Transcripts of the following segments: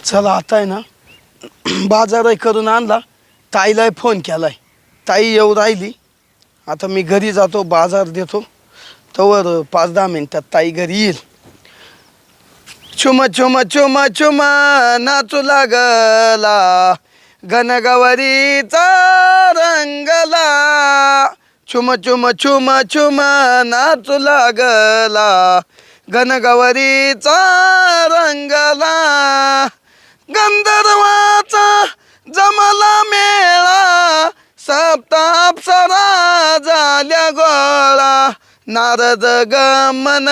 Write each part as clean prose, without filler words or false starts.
चला आता आहे ना बाजार करून आणला. ताईला फोन केलाय, ताई येऊ राहिली. आता मी घरी जातो, बाजार देतो, तवर 5-10 मिनिटात ताई घरी येईल. चुमा चुमा चुमा चुमा नाचू लागला गणगवरीचा रंगला. चुमा चुमा चुमा चुमा नाचू लागला गणगवरीचा रंगला. गंधर्वाचा जमला मेळा, सप्ताप्सरा झाल्या गोळा. नारद गमन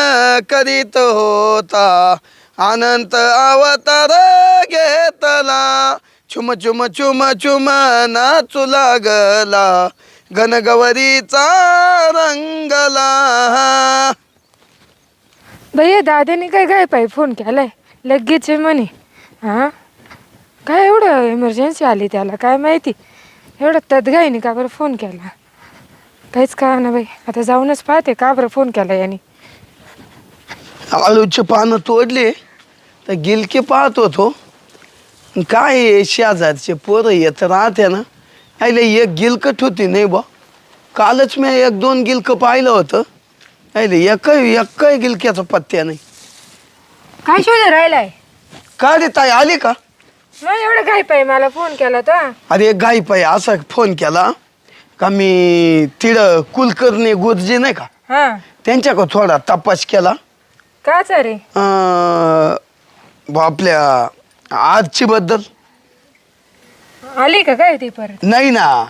करीत होता, अनंत अवतार घेतला. चुम चुम चुम चुम नाचू लागला गणगवरीचा रंगला. भैया दादाने काय पाय फोन केलाय लगेच म्हणे. हां काय एवढं इमर्जन्सी आली त्याला काय माहिती, एवढं तदगाईने का बरं फोन केला काहीच कळा ना बाई. आता जाऊनच पाहते का बरं फोन केला याने. आळूचे पानं तोडले तर गिलके पाहत होतो. काय शेजारचे पोरं येत राहते ना, आईला एक गिलकट होती नाही बा. कालच मी 1-2 गिलकं पाहिलं होतं. आईले एकही गिलक्याचा पत्त्या नाही. काय शोध राहिलाय का रे ताई आली का? मग एवढं घाई पाय मला फोन केला तो. अरे घाई पाय असा फोन केला का मी तिड कुलकर्णी गुरुजी नाही का, हां त्यांच्याकडं थोडा तपास केला. काच रे आपल्या आजची बद्दल. आली का काय ती परत? नाही ना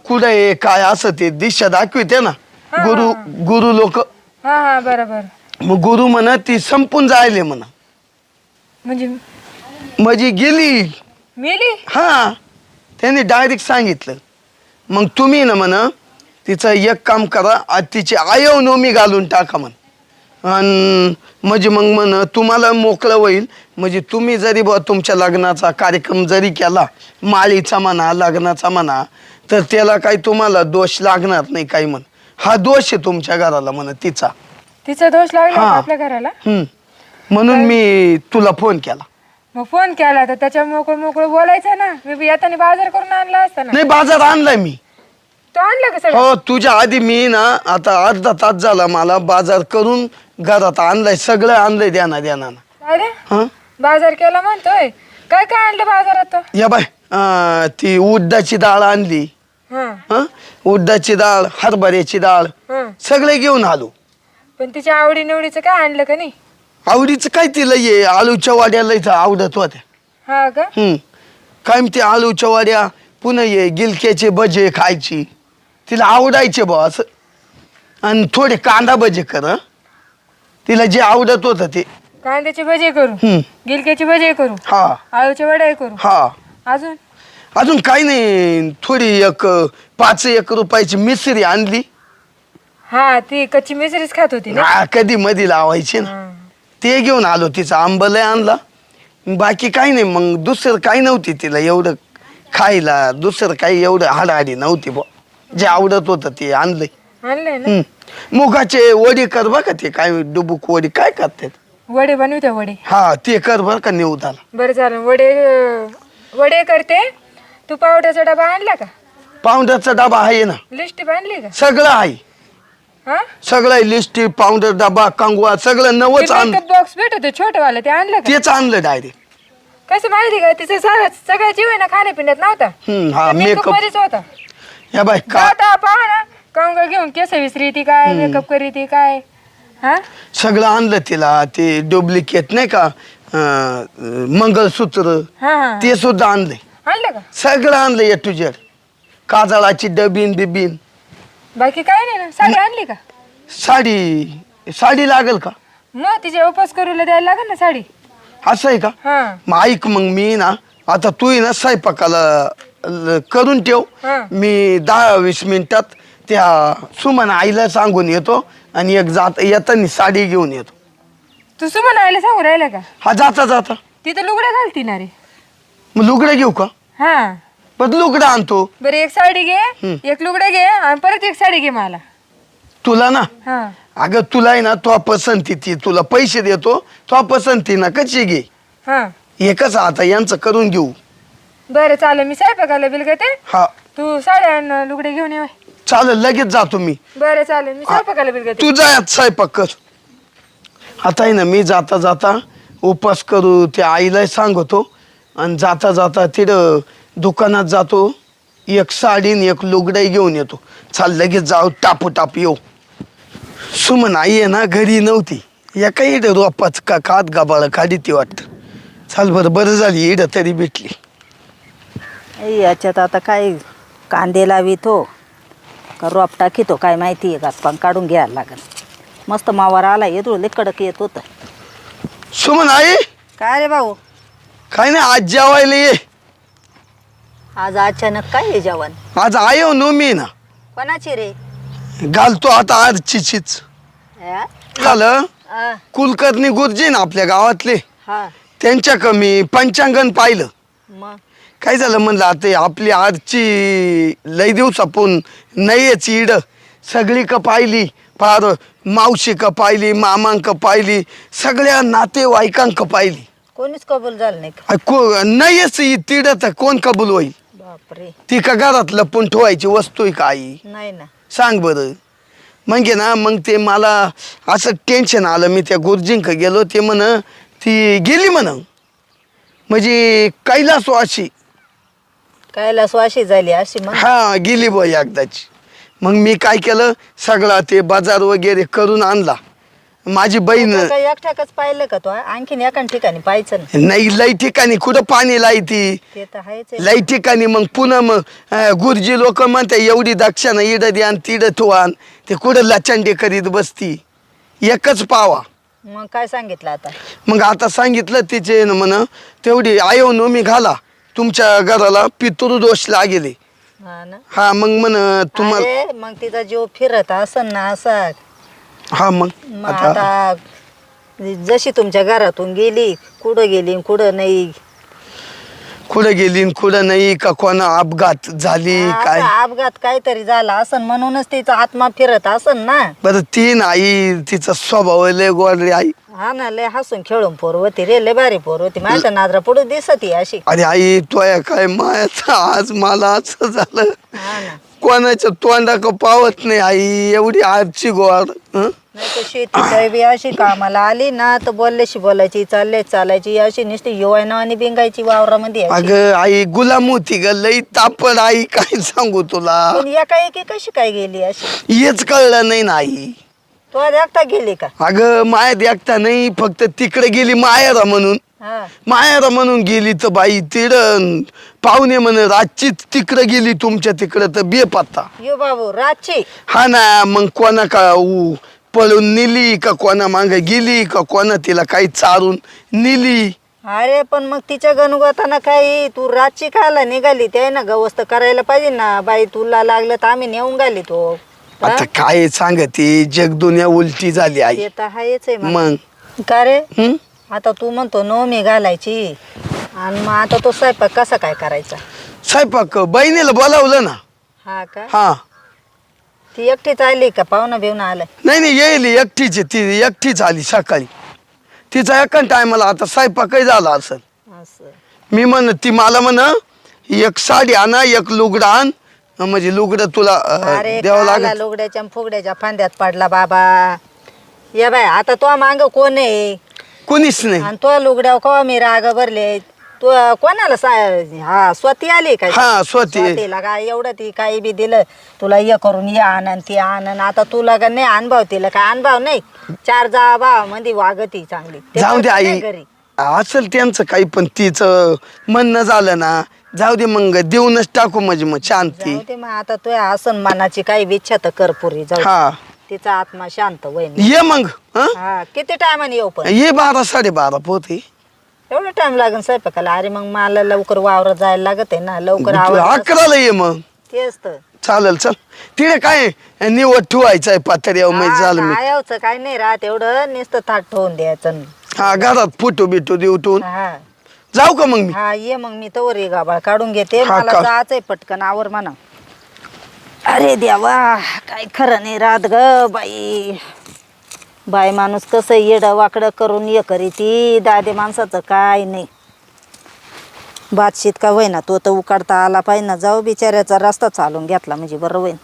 कुठे काय असं ते दिशा दाखविते ना गुरु लोक. हां हां बरोबर. मग गुरु म्हणा ती संपून जायले म्हणा, म्हणजे गेली मेली. हा त्यांनी डायरेक्ट सांगितलं. मग तुम्ही ना म्हणा तिचं एक काम करा, तिची आयव नोमी घालून टाका म्हण. आणि म्हणजे मग म्हण तुम्हाला मोकळं होईल. म्हणजे तुम्ही जरी बुवा तुमच्या लग्नाचा कार्यक्रम जरी केला, माळीचा म्हणा लग्नाचा म्हणा, तर त्याला काही तुम्हाला दोष लागणार नाही काही म्हण. हा दोष आहे तुमच्या घराला म्हण तिचा. तिचा दोष लागला आपल्या घराला. म्हणून मी तुला फोन केला. मग फोन केला तर त्याच्या मोकळं बोलायचं ना. मी येताना बाजार करून आणला असता ना. नाही बाजार आणलाय मी. तो आणला का सगळं? हो तुझ्या आधी मी ना आता अर्धा तास झाला मला बाजार करून घरात आणलाय, सगळं आणलंय द्याना. अरे हा बाजार केला म्हणतोय. काय काय आणलं बाजारात तो? या बाय ती उडदाची डाळ आणली. हां उडदाची डाळ, हरभऱ्याची डाळ हां. सगळे घेऊन आलो. पण तिच्या आवडी निवडीचं काय आणलं का नाही? आवडीचं काय तिला ये आलूच्या वाड्याला इथं आवडत होत्या. हा का? काय ते आलूच्या वाड्या, पुन्हा ये गिलक्याचे भजे खायची तिला आवडायचे बा असं. आणि थोडे कांदा भजे कर हं. तिला जे आवडत होतं ते. कांद्याची भजी करू, गिलक्याची भजी करू, हा आळूच्या वड्या करू. हा अजून काही नाही. थोडी 5 रुपयाची मिसरी आणली. हा ती कच्ची मिसरीच खात होती ना. कधी मधी लावायची ना, ते घेऊन आलो. तिचा आंबलय आणला. बाकी काही नाही. मग दुसरं काही नव्हती तिला एवढं खायला, दुसरं काही एवढं हाडाहाडी नव्हती बा. जे आवडत होतं ते आणलंय. आणलंय ना. मुगाचे वडी कर बा का, ते काय डुबुक वडी काय करतात. वडे बनवते वडे. हा ते कर बर का निवदाला. बरं झालं. वडे करते. तू पावड्याचा डबा आणला का? पावडरचा डबा आहे ना, लिस्ट बांधली का? सगळं आहे. हा सगळं लिस्टी पावडर डबा कंगवा सगळं नवच आण. बॉक्स भेटत छोटवालं ते आणलं का? तेच आणलं डायरेक्ट. कसं माहिती का, तिचं सगळं जीव आहे ना खाण्यापिण्यात नव्हता. हा मेकअप मध्येच होता. या बाय का आता पहा ना कंगवा घेऊन केस विसरी ती काय, मेकअप करी ती काय. हा सगळं आणलं तिला. ते डुप्लिकेट नाही का मंगळसूत्र, हा ते सुद्धा आणलंय. आणलं का? सगळं आणलं ए टू झेड. काजळाची डबीन बिबीन. बाकी काय नाही ना. साडी आणली का? साडी लागेल का? मग तिच्या उपास करूला द्यायला लागेल ना साडी. असं आहे का? हा मग ऐक, मग मी ना आता तू ना स्वयंपाकाला करून ठेव. मी 10-20 मिनिटात त्या सुमन आईला सांगून येतो आणि येताना साडी घेऊन येतो. तू सुमन आईला सांगू राहिला का? हा जाता तिथं लुगडं घालती ना रे. मग लुगडं घेऊ का? हा पण लुगडं आणतो. बरं एक साडी घे, एक लुगडं घे आणि परत एक साडी घे मला. तुला ना हा अगं तुला आहे ना तो पसंती ती तुला पैसे देतो तो पसंती ना कशी घे हा हे कसं आता यांचं करून घेऊ बरं चालेल मी स्वयंपाकाला बिल घेते हा तू साड्या आणि लुगडे घेऊन ये चालेल लगेच जातो मी बरं चालेल मी स्वयंपाकाला बिल घेते तू जा स्वयंपाक कर आता आहे ना मी जाता जाता उपास करू त्या आईला सांगतो आणि जाता जाता तिथं दुकानात जातो एक साडी आणि एक लुगडाई घेऊन येतो चाल लगेच जाऊ टापू टाप येऊ सुमन आई आहे ना घरी नव्हती या काही इडं रोपाच का खात गाबाळ काढी ती वाटतं चाल बरं बरं झाली इडं तरी भेटली याच्यात आता काय कांदे लावितो का रोप टाकीतो काय माहिती आहे का पण काढून घ्यायला लागेल मस्त मावार आला येतो लय कडक येत होतं सुमन आई काय रे भाऊ काय नाही आज जेवायला ये आज अचानक काय आहे जेवण आज आयो नोमी ना कोणाची रे घालतो आता आजचीच हा? झालं आ, कुलकर्णी गुरुजी ना आपल्या गावातले हा त्यांच्या कमी पंचांगण पाहिलं मग काय झालं म्हणलं आता आपली आजची लई दिवस आपण नाहीच इड सगळी का पाहिली फार मावशी का पाहिली मामांक पाहिली सगळ्या नातेवाईकांक पाहिली कोणीच कबूल झालं नाही का नाहीच तिड तर कोण कबूल होईल बापरे ती का घरात लपून ठेवायची वस्तू आहे का आई नाही ना सांग बरं म्हणजे ना मग ते मला असं टेन्शन आलं मी त्या गुरुजींक गेलो ते म्हण ती गेली म्हण म्हणजे कैलासवाशी कायला स्वाशी झाली अशी म्हण हा गेली बाई एकदाची मग मी काय केलं सगळा ते बाजार वगैरे करून आणला माझी बहीण तू काय एकट्याकच पाहिलं का तो आणखीन एका ठिकाणी पाहायचं ना नाही लई ठिकाणी कुठं पाणी लायती ते तर आहेच आहे. लई ठिकाणी मग पुन्हा मग गुरुजी लोक म्हणते एवढी दक्षिणा इड द्या आणि तिड तू आण ते कुठं लचंडी करीत बसती एकच पावा मग काय सांगितलं आता मग आता सांगितलं तिचे म्हण तेवढी आयो नोमी घाला तुमच्या घराला पितृदोष लागेले हा ना हा मग म्हण तुम्हाला अरे, मग तिचा जीव फिरत असन ना असा हा मग मग आता जशी तुमच्या घरातून गेली कुठं नाही कुठं गेली न कुठं नाही का कोणा अपघात झाली काय असा अपघात काहीतरी झाला असन म्हणूनच तिचा आत्मा फिरत असन ना बरं ती आई तिचा स्वभाव लय गोड रे आई हा ना लय हसून खेळून पोर होती रे लय भारी पोर होती माझ्या नादरा पुढे दिसत अशी अरे आई तोया काय मायाचा आज मला असं झालं हा ना कोणाच्या तोंडाक पावत नाही आई एवढी आजची गोड हं? नाही तर शेती बी अशी कामाला आली ना तर बोलल्याशी बोलायची चालायची अशी नुसती युवायना आणि बिंगायची वावरामध्ये अशी. अगं आई गुलाम होती ग लई तापड आई काय सांगू तुला पण एकाएकी कशी काय गेली अशी हेच कळलं नाही ना आई तो एकटा गेली का अगं मायात एकटा नाही फक्त तिकडे गेली मायारा म्हणून हा मायारा म्हणून गेली तर बाई तिड पाहुणे म्हण रातचीच तिकडे गेली तुमच्या तिकडं तर बेपत्ता यो बाबू रातची हा ना मग कोणा का पळून नेली का कोणा माग गेली का कोणा तिला काही चारून नेली अरे पण मग तिच्या गणगोताना काही तू रातची खायला निघाली ते ना गवस्त करायला पाहिजे ना बाई तुला लागलं तर आम्ही नेऊन घाली तो आता काय सांगते जग दुनिया उलटी झाली आई ते तर आहेच आहे मग. मग का रे हं? आता तू म्हणतो नवमी घालायची आणि मग आता तो स्वयंपाक कसा काय करायचा स्वयंपाक बहिणीला बोलावलं ना हा का हा ती एकटीच आली का पाहुणा बिवणा आलाय नाही येईल एकटीच ती एकटीच आली सकाळी तिचा एका टायमाला आता स्वयंपाकही झाला असेल असं मी म्हण ती मला म्हण एक साडी आणा एक लुगडं आण म्हणजे लुगडं तुला अरे द्यावं काला लागेल लुगड्याच्या आणि फुगड्याच्या फांद्यात पडला बाबा ये बाय आता तो मांग कोण आहे कोणीच नाही आणि तो लुगड्यावर कवा मी राग भरले तू कोणाला हा स्वती आली काय हा, स्वती. स्वतीला काय एवढं ती काही बी दिलं तुला हे करून ये आनंद ती आनंद आता तुला का नाही अनुभव तिला काय अनुभव नाही चार जा भाव मध्ये वागती चांगली ते जाऊ दे करते आई नाही घरी असेल त्यांचं काही पण तिचं म्हणणं झालं ना जाऊ दे मग देऊनच टाकू म्हणजे मग शांती जाऊ दे मग आता तू आसन मनाची काही इच्छा तर कर पुरी जाऊ दे. हा तिचा आत्मा शांत होईल ये मग हं? हा किती टायमाने येऊ पण ये 12-12:30 पोते एवढं टाइम लागेल स्वयंपाकाला अरे मग मला लवकर वावरात जायला लागत आहे ना लवकर आवरायचं. 11ला ये मग तेच तर चालेल चल तिने काय निवड ठेवायचं आहे पातळीवर माहिती झालं मी खायचं काय नाही राहत एवढं नुसतं ताट ठेवून द्यायचं हा घरात फोटो बिटो देऊटून हा जाऊ का मग मी हा ये मग मी तवर ये गाबाळ काढून घेते हा, मला काढ. जायचंय पटकन आवर म्हणा अरे देवा, काय खरं नाही राहत ग बाई. बाई माणूस कसं येडं वाकडं करून ये करी ती, दादे माणसाचं काय नाही. बातशीत का होईना, तो तर उकाडता आला पाहिजे ना. जाऊ बिचाऱ्याचा रस्ता चालून घेतला म्हणजे बरं होईन.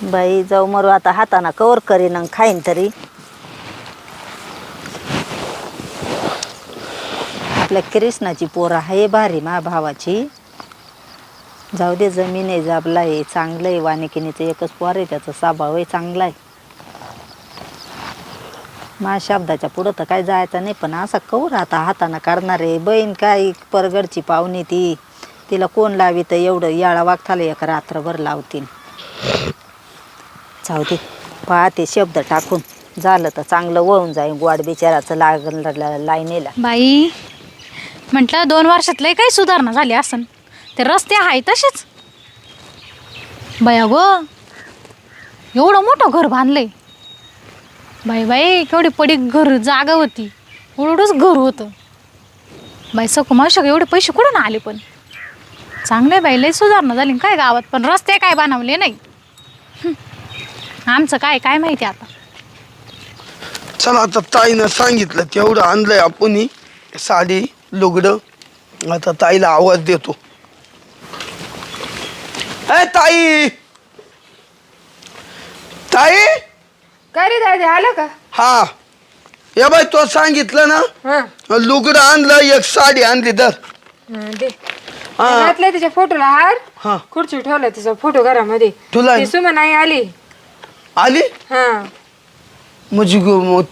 बाई जाऊ मरू आता, हाताना कवर करीन आणि खाईन तरी. आपल्या कृष्णाची पोर आहे भारी, मा भावाची. जाऊ दे, जमीन आहे, जाबला आहे, चांगलं आहे. वानिकिनीचं एकच पोर आहे, त्याचा स्वभाव आहे चांगला आहे. मा शब्दाच्या पुढं तर काय जायचं नाही, पण असा कवर आता हाताना काढणार आहे. बहीण काय परगडची पाहुणी ती, तिला कोण लावी तर एवढं याळा वागताला एक रात्रभर लावतील. जाऊ दे, पाहते शब्द टाकून, झालं तर चांगलं वळून जाईल. गोड बिचाराचं लागलं लाईनीला. बाई म्हटलं 2 वर्षात लय काही सुधारणा झाली असन. ते रस्ते आहे तसेच. बाया गो, एवढं मोठं घर बांधलंय. बाई बाई, केवढी पडीक घर जागा होती, एवढंच घर होतं. बाई सकू मावशी एवढे पैसे कुठून आले? पण चांगले बाई, लय सुधारणा झाली काय गावात. पण रस्ते काय बनवले नाही. आमचं काय काय माहिती आता. चला आता ताईनं सांगितलं तेवढं आणलंय आपण, साडी लुगडं. आता ताईला आवाज देतो. ए ताई, ताई. काय रे दादा, आलं का? हा, या बाई तो सांगितलं ना, हा लुगडं आणलं, एक साडी आणली दर. दे. हा. घातलाय तिच्या फोटोला हा. हार, खुर्ची ठेवलाय तिचा फोटो घरामध्ये. तुला ती सुमन आई आली. आली हा म्हणजे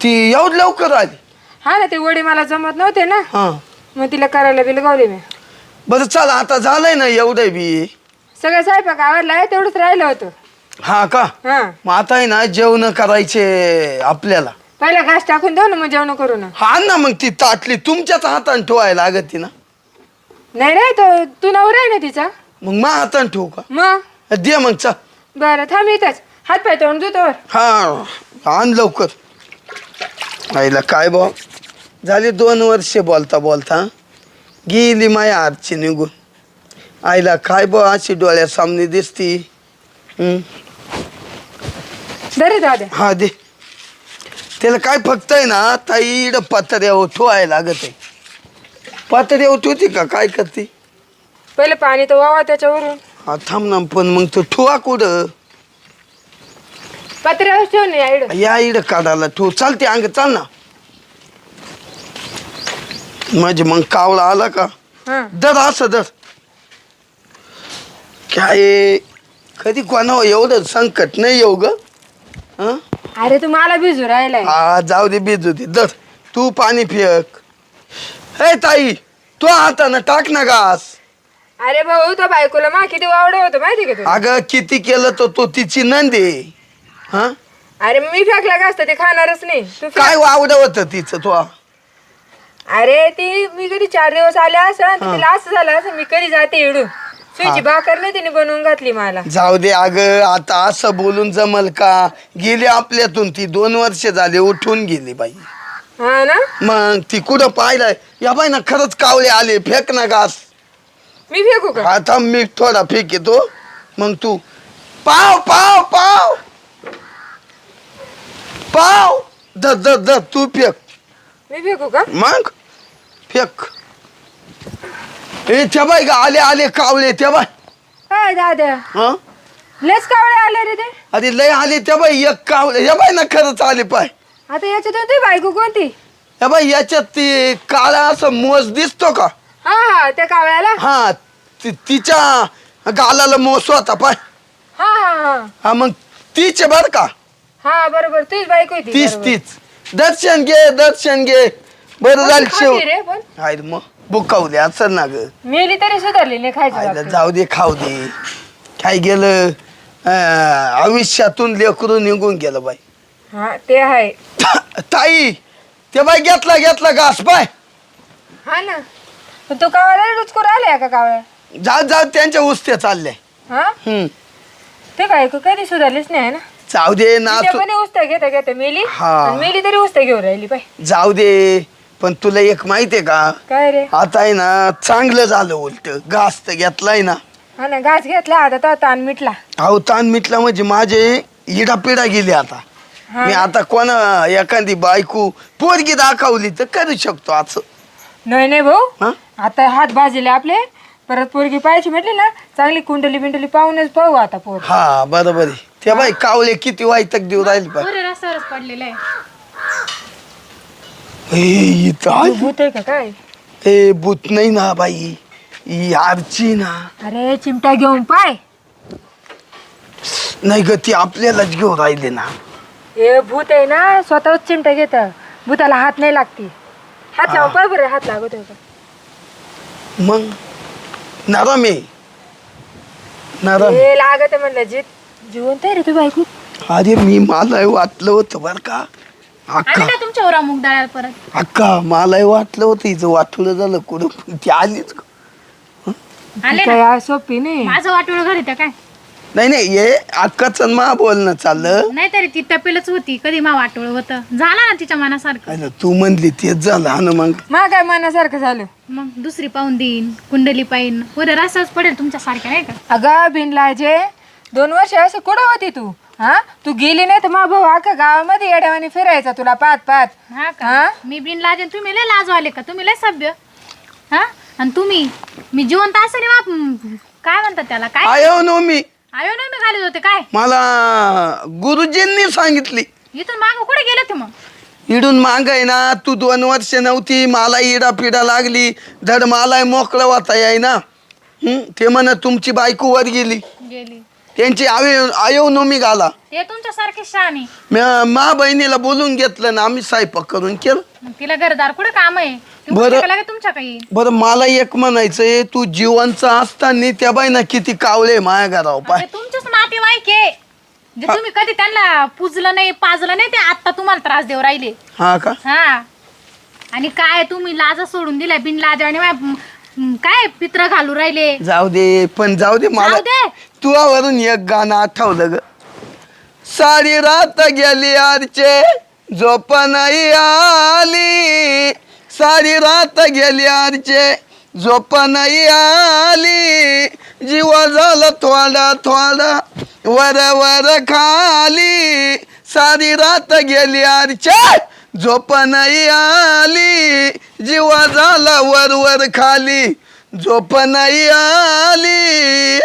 ती एवढं लवकर आली? हा ना, ते वडी मला जमत नव्हते ना, हा, मग तिला करायला बिलगावले मी. बरं चला, आता झालंय ना एवढं बी. सगळं स्वयंपाक आवडलाय, तेवढंच राहिलं होतं. हा का? हा, मग आता आहे ना जेवण करायचे आपल्याला. पहिला घास टाकून देऊ ना, मग जेवण करू ना. हा ना, मग ती ताटली तुमच्याच हाताने ठेवायला लागत ती ना. नाही रे, तो तू नवरा आहे ना तिचा. मग मा हाताने ठेवू का? मग दे मग चा. बरं थांब इथंच, हात पाय तोंड धुतो. हा, आण लवकर. आईला काय बा, झाले 2 वर्षे बोलता बोलता गेली माया आरची निघून. आईला काय बा, अशी डोळ्यासामने दिसती. दरे दादा. हा दे. त्याला काय फक्त आहे ना ताई, इकडं पत्र्यावर ठेवायला लागत आहे. पत्र्यावर ठेवती का काय करते? पहिले पाणी तर वावा त्याच्यावरून. हा थांब ना, पण मग तो ठुवा कुठं? पत्र्यावर ठेव ना या इकडं. या इकडं काढायला ठेव. चालते अंग, चाल ना. म्हणजे मग कावळा आला का हा दर असं दर. काय कधी कोणावर एवढं संकट नाही येऊ ग. हं? अरे तू मला भिजू राहिलाय. हा जाऊ दे, भिजू दे. दर तू पाणी फेक. हे ताई, तू हातानं टाक ना घास. अरे भाऊ, तो बायकोला मा किती वावडं होतं माहिती का तुला? अगं किती केलं तर तो तिची नंदे. हा अरे मी फेकला का असतं, ते खाणारच नाही. तू फेक. काय वावड होत तिचं तो? अरे ती मी कधी 4 दिवस आले असं, तिला असं झालं असं, मी कधी जाते इडून. सुईची भाकर नाही तिने बनवून घातली मला. जाऊ दे अगं, आता असं बोलून जमल का? गेली आपल्यातून ती. 2 वर्ष झाले उठून गेली बाई. हा ना, मग ती कुठं पाहिलंय? या बाई ना, खरंच कावळे आले. फेक ना घास. मी फेकू का? आता मी थोडा फेक येतो, मग तू पाव पाव पाव पाव द द द तू फेक. मी फेकू का? मग फेक. ए त्या बाई ग, आले आले कावळे त्या बाई. काय दादा, हा, लस कावळे आले रे ते. अरे लय आले त्या बाई. एक कावळे या बाई ना, खरंच आले पाय. आता याच्यात तुझी बायको कोणती? या बाई याच्यात ती काळा असं मोस दिसतो का? हा हा, त्या कावळ्याला. हा, तिच्या गालाला मोस होता पाय. हा हा हा हा मग तीच आहे बर का? हा, बरोबर तुझी बायको आहे ती. तीच बरोबर. तीच. दर्शन घे दर्शन घे. बरं झालं कोणती शेव. खाती रे पण? हाय मग बुकावले असं ना ग. मेली तरी सुधारली नाही खायचं आईला बाबतीत. जाऊ दे, खाऊ दे. काय गेलं, आयुष्यातून लेकरू निघून गेलं बाई. हा ते आहे. ताई, ते बाई घेतला घेतला घास पाय. हा ना, पण तू कावळ्याला डुचकूर आलाय का कावळ्या? जा जा, त्यांच्या उस्त्या चालल्या. हा ते बायको कधी सुधारलीच नाही ना. जाऊ दे ना. तिच्या पण उस्त्या घेता घेता मेली. हा. आणि मेली तरी उस्त्या घेऊन राहिली पाय. जाऊ दे, पण तुला एक माहितीये का? काय रे? आता आहे ना, चांगलं झालं उलट. घास तर घेतलाय ना. हा ना घास घेतला आता तो ताण मिटला. अहो ताण मिटला म्हणजे माझे इडापिडा गेली आता. मी आता कोणा एखादी बायको पोरगी दाखवली तर करू शकतो असं. नाही नाही हा? भाऊ आता हात भाजले आपले. परत पोरगी पाहायची म्हटली ना चांगली कुंडली बिंडली पाहूनच पाहू आता पोर. हा बरोबर आहे. ते बाई कावले किती वाईटक देऊ राहील पाय. पुरे रस्त्यावरच पडलेलं आहे. इथं आली. भूत आहे का काय? ए भूत नाही ना बाई, ही आरची ना. अरे चिमटा घेऊन पाय. नाही ग ती आपल्यालाच घेऊन राहिले ना. हे भूत आहे ना स्वतःच चिमटा घेत. भूताला हात नाही लागते. हात लावून पाय बरं हात लागत होता. मग नरम आहे नरम. हे लागत म्हणलं जिवंत आहे रे तू बायको. अरे मी मला वाटलं होतं बर का आम्ही अक्का. ना तुमच्यावर मुग डाळ्याला परत. अक्का मला वाटलं होतं हिचं वाटलं झालं कुठं पण ती आलीच. आले काय ना आज सोपी नाही. माझं वाटोळ घरी त्या काय नाही नाही हे अक्काच मा बोलणं चाललं. नाही तरी ती टपेलच होती. कधी मा वाटोळ होतं झालं ना तिच्या मनासारखं. अरे तू म्हणली तेच झालं हा ना मग. मा काय मनासारखं झालं. मग दुसरी पाहून देईन कुंडली पाहिन पुरे रस्ताच पडेल तुमच्या सारख्या नाही का. अगं बिनलाजे 2 वर्ष असं कुठं होती तू. हा तू गेली नाही तर मा भाऊ अख्खा गावामध्ये येड्यावानी फिरायचा तुला पाहत पाहत. हा हा? का मी बिन लाज तुम्ही लय लाजवाले का. तुम्ही लय सभ्य. हा आणि तुम्ही मी जिवंत असेल काय म्हणतात त्याला काय आयो नो मी आयो नाही मी घालत होते काय. मला गुरुजींनी सांगितली. इथून माग कुठे गेले ते मग. इडून माग आहे ना तू 2 वर्ष नव्हती. मला इडा पिडा लागली धड मला मोकळं वाता याय ना. ते म्हण तुमची बायको वर गेली. गेली त्यांची आयो नोमी घाला. ते तुमच्या सारखे शहाणी. मा बहिणीला बोलून घेतलं ना आम्ही स्वयंपाक करून केलं. मग तिला घरदार कुठे काम आहे. बरं. तुमच्या काही बरं मला एक म्हणायचंय तू जिवंत असताना त्या बाईना किती कावळे माया घराव पाय. तुमचेच नातेवाईक आहे. जे तुम्ही कधी त्यांना पुजलं नाही पाजलं नाही ते आता तुम्हाला त्रास देऊ राहिले. हा का हा आणि काय तुम्ही लाजा सोडून दिल्या बिन लाज आणि काय पित्र घालू राहिले. जाऊ दे पण जाऊ दे मला जाऊ दे. तुझ्यावरून एक गाणं आठवलं ग. सारी रात गेली आरचे झोप नाही आली. सारी रात गेली आरचे झोप नाही आली. जीव झाला थोडा थोडा वर वर खाली. सारी रात गेली आरचे झोप नाही आली. जीव झाला वर वर खाली झोप नाही आली.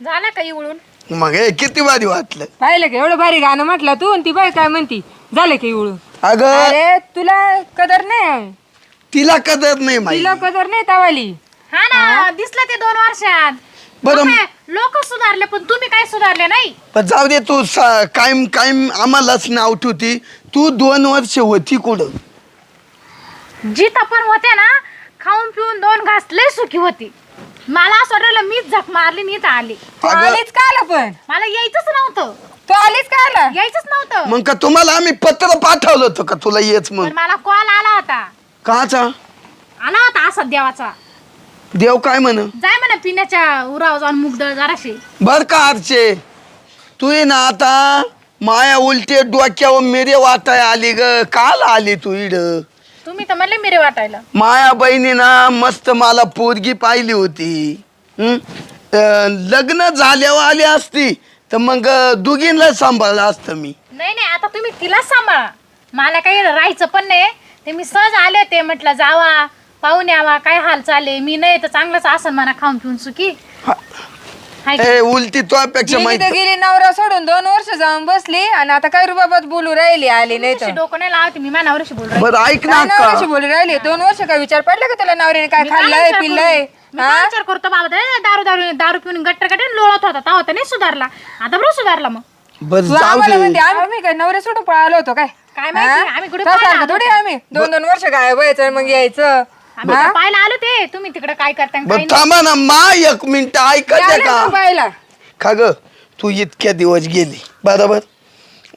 झाला काही उळून. मग हे किती भारी वाटलं. पाहिलं का एवढं भारी गाणं म्हटलं तू आणि ती बाई काय म्हणती झालं की उळून. अगं अरे तुला कदर नाही. तिला कदर नाही माहिती. तिला कदर नाही तावाली. हा ना दिसलं ते 2 वर्षात. बरं लोक सुधारले पण तुम्ही काय सुधारले नाही. पण जाऊ दे तू कायम कायम आम्हालाच नाव ठेवती. तू 2 वर्ष होती कुठं. जिथं पण होते ना खाऊन पिऊन 2 घास लय सुखी होती. मला असं वाटलं मीच झक मारली मी इथं आली. तू अगं. आलीच का आला पण. मला यायचंच नव्हतं. तू आलीच का आला. यायचंच नव्हतं. मग का तुम्हाला आम्ही पत्र पाठवलं होतं का तुला येच मग पण मला कॉल आला होता. काचा आला होता असा देवाचा. देव काय म्हण जाय म्हणा पिण्याच्या उरावर जाऊन मुगदळ जराशे. बर का आरचे तू ये ना आता माया उलटे डोक्यावर मेरे वाटाय आली ग. काल आली तू इड. तुम्ही तर म्हणले मिरे वाटायला. माया बहिणीना मस्त मला पोरगी पाहिली होती. लग्न झाल्यावर आली असती तर मग दुगीनला सांभाळलं असतं मी. नाही नाही आता तुम्ही तिलाच सांभाळा. मला काही राहायचं पण नाही. ते मी सहज आले होते म्हटलं जावा पाहून यावा काय हाल चालले. मी नाही तर चांगलंच असं म्हणा खाऊन पिऊन सुखी. हाय का? ए उलटी तुझ्यापेक्षा गेली तर माहिती. गेली नवरा सोडून 2 वर्ष जाऊन बसली आणि आता काय रुबाबात बोलू राहिली आली नाही तर. तुमच्याशी डोकं नाही लावते मी मानावरशी बोल बरं ऐक ना काय नवऱ्याशी अक्का. बोलू राहिली 2 वर्ष काय विचार पडला का तुला नवऱ्याने काय खाल्लंय पिल्लंय. विचार करतो बाबा ते दारू पिऊन गट्टर गट्टर लोळत होता तेव्हा तर नाही सुधारला. आता बरोबर सुधारला. मग बरं तू जाऊ आम्हाला दे. म्हणते आम्ही काय नवरे सोडून पळालो होतो काय. काय माहिती, आम्ही कुठे तसं पळालो थोडी आम्ही 2-2 वर्ष गायब व्हायचं मग यायचं. आम्ही तर पाहायला आलो ते तुम्ही तिकडे काय करता आणि बरं काय नाही. थांबा ना मा 1 मिनिट ऐकायचं आले का. मग पाहायला. का ग तू इतक्या दिवस गेली बरोबर.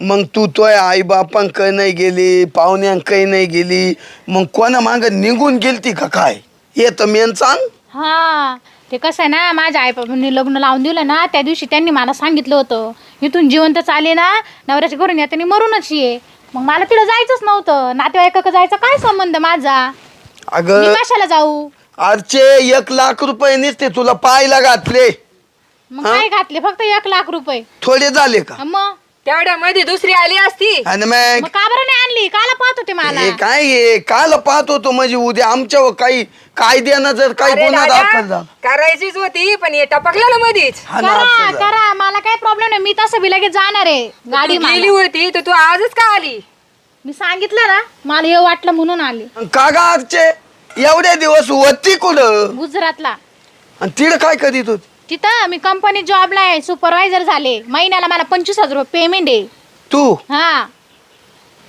मग तू तोय आई बापांक नाही गेली पाहुण्यांक नाही गेली. मग कोणा माग निघून गेलती का काय हे तर मेन सांग. हा ते कसं आहे ना माझ्या आई बाबांनी लग्न लावून दिलं ना त्या दिवशी त्यांनी मला सांगितलं होतं इथून जिवंत चाले ना नवऱ्याच्या घरून येताना मरूनच ये. मग मला तिला जायचंच नव्हतं. नातेवाईकाकडे जायचा काय संबंध माझा. मी अगं कशाला जाऊ. आजचे 1 लाख रुपये नसते तुला पाहायला घातले. मग काय घातले फक्त 1 लाख रुपये थोडे झाले का? मग तेवढ्यामध्ये दुसरी आली असती. आणि मग मग का बरं नाही आणली? काला पाहत होते मला. हे काय हे काल पाहत होतो म्हणजे उद्या आमच्यावर काही कायद्यानं जर काही अरे गुन्हा दादा, दाखल झाला करायचीच होती पण हे टपकलेलं मधीच. हा ना, करा असं झालं. करा, मला काय प्रॉब्लेम नाही. मी तसं बी लगेच जाणार आहे गाडी तू गेली होती तर तू आजच का आली? मी सांगितलं ना, मला हे वाटलं म्हणून आली. का गा आजचे एवढे दिवस होती कुठं गुजरातला. आणि तिकडं काय करीत होती तिथं मी कंपनीत जॉबला आहे, सुपरवायझर झाले. महिन्याला मला 25,000 रुपये पेमेंट आहे. तू हा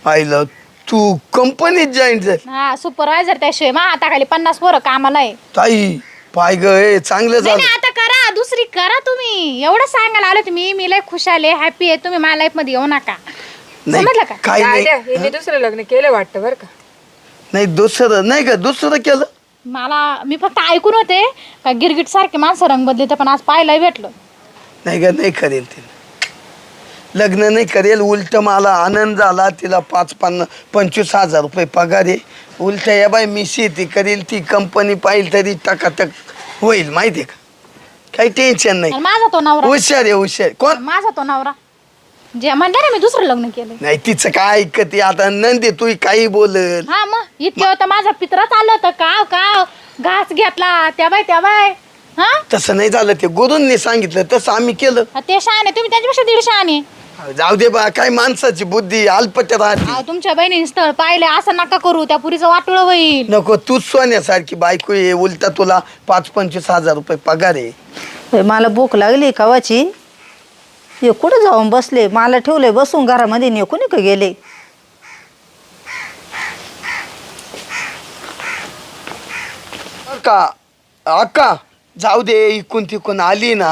आईला तू कंपनीत जॉईन झाली हा, सुपरवायझर. त्याशिवाय मग आता खाली 50 पोरं कामाला आहे. ताई पाय ग हे चांगलं नाही झालं नाही, आता करा, दुसरी करा तुम्ही. एवढं सांगायला आलो तुम्ही, मी लय खुशाल आहे, हॅपी आहे. तुम्ही माझ्या लाईफ मध्ये येऊ नका. समजलं का? काय नाही दादा, हिने दुसरं लग्न केलं वाटतं बरं का. नाही दुसरं नाही का दुसरं केलं मी फक्त ऐकून होते का गिरगिट सारखे माणसं रंग बदलते, पण आज पाहायला भेटलं. नाही का नाही करेल तिला लग्न नाही करेल. उलट मला आनंद झाला. तिला 25,000 रुपये पगार आहे. उलट या बाई मी शेती करेल ती कंपनी पाहिल तरी टकाटक होईल माहिती आहे का. काही टेन्शन आणि नाही. माझा तो नवरा, हुशार आहे हुशार. कोण माझा तो नवरा जे म्हणते ना मी दुसरं लग्न केलं. नाही तिचं काय ऐकते आता नंदी तू काही बोलल. हा मग इतके होतं माझा पित्रा चाललं होतं काव काव घास घेतला त्या बाय. हा तसं नाही झालं ते गुरूंनी सांगितलं तसं आम्ही केलं. ते शहाणे, तुम्ही त्यांच्यापेक्षा 1.5 शहाणे. जाऊ दे बा काय माणसाची बुद्धी अल्पट राहते. अहो, तुमच्या बहिणीने स्थळ पाहिले, असं नका करू, त्या पुरीचं वाटोळं होईल. नको तूच सोन्यासारखी बायको आहे. उलटा तुला 25,000 रुपये पगार आहे. बाई, मला भूक लागली कवाची. हे कुठं जाऊन बसले? मला ठेवले बसून घरामध्ये, ने कोणी का गेले? का अक्का जाऊ दे इकून तिकून आली ना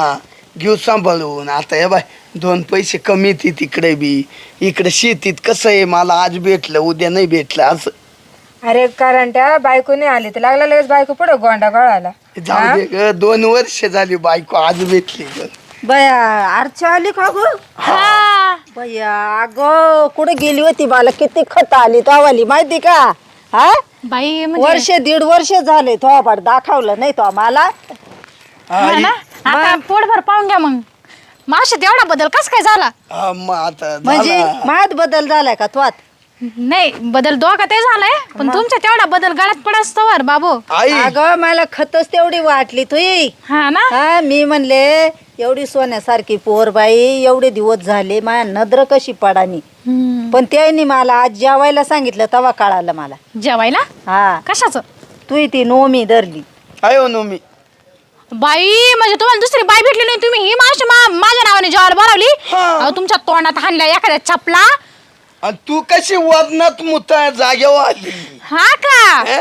घेऊ सांभाळून. आता हे बाय 2 पैसे कमी ती तिकडे बी इकडे शेतीत कसं आहे मला आज भेटलं उद्या नाही भेटलं असं. अरे कारण त्या बायकोने आली तर लागला लगेच बायको पुढे गोंडा गळाला. जाऊ दे ग 2 वर्ष झाली बायको आज भेटली ग. बया आरच्या आली का गो? हा बया अगं कुठे गेली होती? मला किती खत आली तो आली माहिती का? हा बाई म्हणजे 1.5 वर्ष झाले तो पाठ दाखवलं नाही तो मला. हा ना? आता पोटभर पाहून घ्या मग. मावशी एवढा बदल कस काय झाला? हा, मग आता म्हणजे झाला. माझ्यात बदल झालाय का तो? नाही बदल दोघा ते झालाय, पण तुमच्या तेवढा बदल गळ्यात पडस्तवर बाबू. आई अगं मला खतच तेवढी वाटली तुई. हा ना? हा मी म्हणले एवढी सोन्यासारखी पोर बाई एवढे दिवस झाले माझ्या नद्र कशी पडानी. पण त्यांनी मला आज जेवायला सांगितलं तेव्हा कळालं मला. जेवायला? हा कशाचं? तू ती नोमी धरली. आयो नो मी बाई म्हणजे तुम्हाला दुसरी बाई भेटली नाही, तुम्ही ही मावशी माझ्या नावाने जेवायला बोलावली. हा. अहो, तुमच्या तोंडात हाणल्या एखाद्या चपला. आणि तू कशी वजनात मुता जागेवर आली. हा का? हे?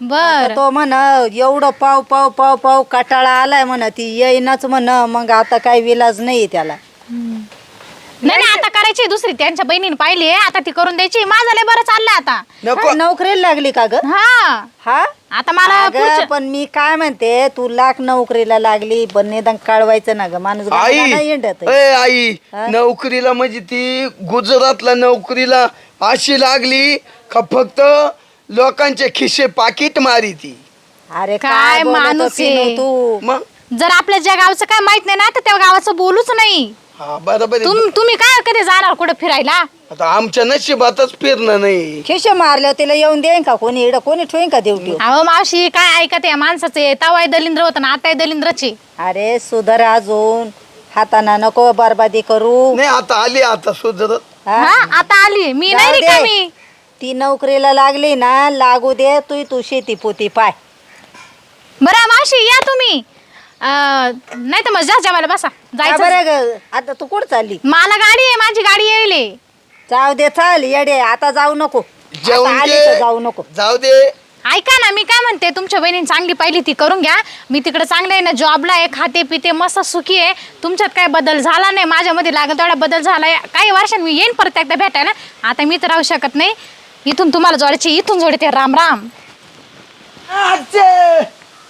बर. तो म्हण एवढं पाव पाव पाव पाव कटाळा आलाय म्हण ती येईनच म्हण. मग आता काही विलाज नाही त्याला. नाही नाही, आता करायची दुसरी. त्यांच्या बहिणीने पाहिली, आता ती करून द्यायची. माझं लय बरं चाललंय आता. नको नोकरीला लागली का ग? हा हा आता मला अगं, पुढच्या- पण मी काय म्हणते तू लाख नोकरीला लागली पण निदान कळवायचं ना ग. माणूस आई गावाला नाही हिंडत. ए आई हा? नोकरीला म्हणजे ती गुजरातला नोकरीला अशी लागली का फक्त लोकांचे खिशे पाकिट मारी ती. अरे काय बोलत माणूस होती आहे. नो तू? मग जर आपल्या ज्या गावचं काय माहित नाही ना, तर त्या गावाचं बोलूच नाही. हा बरोबर आहे. तुम्ही काय कधी जाणार कुठे फिरायला? आता आमच्या नशिबातच फिरणं नाही. खिशे मारल्यावर तिला येऊन देईन का कोणी? इकडं कोणी ठेवीन का देवटी? अहो मावशी काय ऐकत या माणसाचे? तवाय दलिंद्र होतं ना, आता दलिंद्रचे. अरे सुधर अजून. हाताना नको बरबादी करू. नाही आता आली आता सुधरत. हा? हा आता आली मी, जाऊ नाही दे. रिकामी. ती नोकरीला लागली ना लागू दे. तू शेती पोती पाय. बरं मावशी या तुम्ही. नाही तर मग जा जेवायला बसा. का जायचं बरं ग? आता तू कुठं चालली? मला गाडी आहे, माझी गाडी येईल. जाऊ दे चाल येडे. आता जाऊ नको. आता जेवून आली घे. तर जाऊ नको. जाऊ दे. ऐका ना, मी काय म्हणते, तुमच्या बहिणीने चांगली पाहिली ती करून घ्या. मी तिकडे चांगले आहे ना, जॉबला आहे, खाते पिते मस्त सुखी आहे. तुमच्यात काय बदल झाला नाही, माझ्यामध्ये लागेल तेवढा बदल झालाय. काही वर्षांनी मी येईन परत एकदा भेटायला. आता मी तर राहू शकत नाही. इथून तुम्हाला जोडायची, इथून जोडते. राम राम.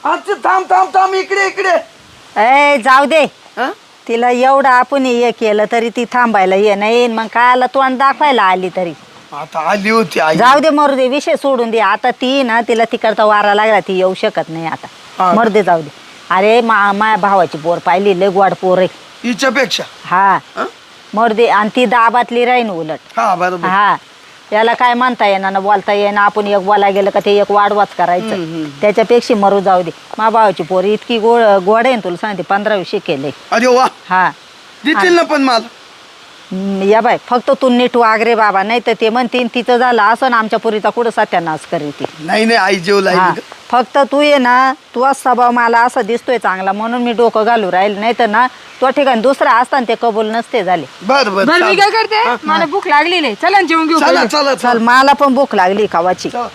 आजचे थांब थांब थांब इकडे इकडे. ए जाऊ दे. हा? तिला एवढं आपण हे केलं तरी ती थांबायला ये नाही. मग कायला तोंड दाखवायला आली तरी. आता आली होती आई. जाऊ दे मरू दे. विषय सोडून दे आता. ती ना तिला तिकडचा वारा लागला ती येऊ शकत नाही हा. आता. मरू दे जाऊ दे. अरे माझ्या भावाची पोर पाहिली लय गोड पोर आहे. हिच्यापेक्षा हा हं? मर्दे आणि ती दाबातली राहीन उलट. हा बरोबर. हा त्याला काय म्हणता येणार ना बोलता येईना. आपण एक बोला गेलं का ते एक वाढवाच करायचं. त्याच्यापेक्षा मरू जाऊ दे. मा भावाची पोरी इतकी गोड आहे ना, तुला सांगते 15 शिकेले. अरे वा, हा देतील ना पण मला. या बाय फक्त तू नीट वाग रे बाबा, नाही तर ते म्हणतीन तिचं झालं असं ना आमच्या पुरीचा कुठं सत्यानाश करेल ती. नाही नाही आई जेव हा लागली. फक्त तू ये ना, तुझा स्वभाव मला असा दिसतोय चांगला म्हणून मी डोकं घालू राहील. नाही तर ना तो ठिकाणी दुसरा असताना ते कबूल नसते झाले. बर बर बरं मी काय करते, मला भूक लागलेली आहे. चला ना जेवून घेऊ चला पहिले. चला चल मला पण भूक लागली खावाची. चला.